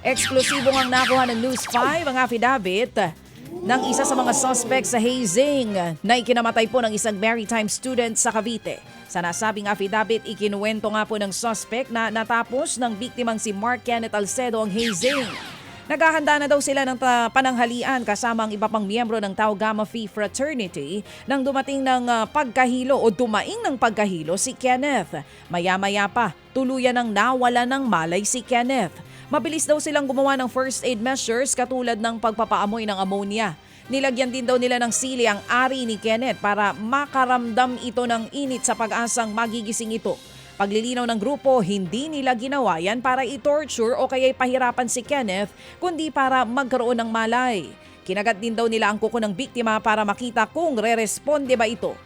Eksklusibong ang nakuha ng News 5 ang affidavit ng isa sa mga suspect sa hazing na ikinamatay po ng isang maritime student sa Cavite. Sa nasabing affidavit, ikinuwento nga po ng suspect na natapos ng biktimang si Mark Kenneth Alcedo ang hazing. Naghahanda na daw sila ng pananghalian kasama ang iba pang miyembro ng Tau Gamma Phi Fraternity nang dumating ng pagkahilo o dumaing ng pagkahilo si Kenneth. Maya-maya pa, tuluyan ng nawala ng malay si Kenneth. Mabilis daw silang gumawa ng first aid measures katulad ng pagpapaamoy ng ammonia. Nilagyan din daw nila ng sili ang ari ni Kenneth para makaramdam ito ng init sa pag-asang magigising ito. Paglilinaw ng grupo, hindi nila ginawa yan para i-torture o kaya ipahirapan si Kenneth, kundi para magkaroon ng malay. Kinagat din daw nila ang kuko ng biktima para makita kung re-responde ba ito.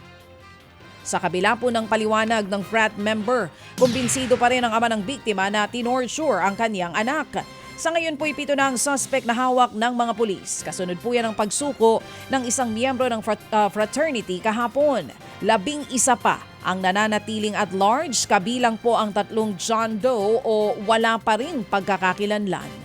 Sa kabila po ng paliwanag ng frat member, kumbinsido pa rin ang ama ng biktima na tinorture ang kaniyang anak. Sa ngayon po 7 na ang suspect na hawak ng mga pulis. Kasunod po yan ang pagsuko ng isang miyembro ng fraternity kahapon. 11 pa ang nananatiling at large, kabilang po ang 3 John Doe o wala pa rin pagkakakilanlan.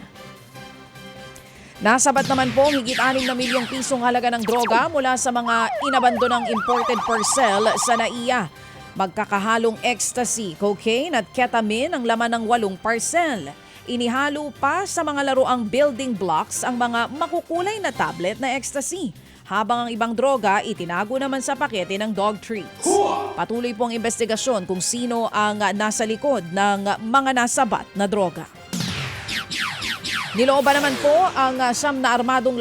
Nasabat naman po ang higit 6 na milyong pisong halaga ng droga mula sa mga inabandonang imported parcel sa NAIA. Magkakahalong ecstasy, cocaine at ketamine ang laman ng 8 parcel. Inihalo pa sa mga laruang building blocks ang mga makukulay na tablet na ecstasy. Habang ang ibang droga itinago naman sa pakete ng dog treats. Patuloy po ang investigasyon kung sino ang nasa likod ng mga nasabat na droga. Nilooban naman po ang siyam na armadong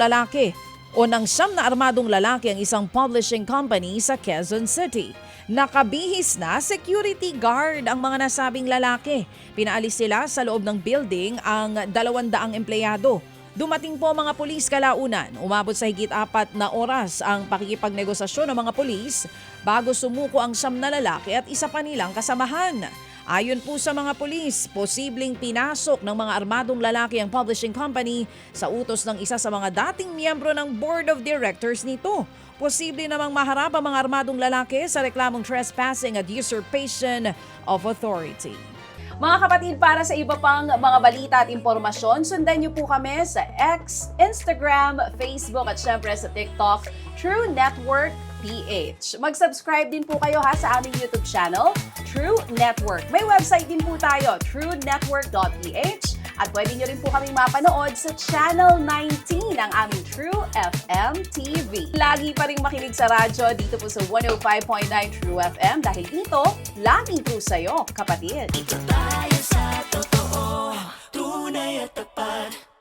lalaki ang isang publishing company sa Quezon City. Nakabihis na security guard ang mga nasabing lalaki. Pinaalis sila sa loob ng building ang 200 empleyado. Dumating po mga pulis kalaunan. Umabot sa higit 4 na oras ang pakikipagnegosasyon ng mga pulis bago sumuko ang siyam na lalaki at isa pa nilang kasamahan. Ayon po sa mga pulis, posibleng pinasok ng mga armadong lalaki ang publishing company sa utos ng isa sa mga dating miyembro ng board of directors nito. Posible namang maharap ang mga armadong lalaki sa reklamong trespassing at usurpation of authority. Mga kapatid, para sa iba pang mga balita at impormasyon, sundan niyo po kami sa X, Instagram, Facebook at syempre sa TikTok, True Network PH. Mag-subscribe din po kayo sa aming YouTube channel, True Network. May website din po tayo, truenetwork.ph, at pwede nyo rin po kaming mapanood sa Channel 19 ng aming True FM TV. Lagi pa rin makinig sa radyo dito po sa 105.9 True FM dahil dito, lagi po sa'yo, kapatid. Ito tayo sa totoo, tunay at tapat.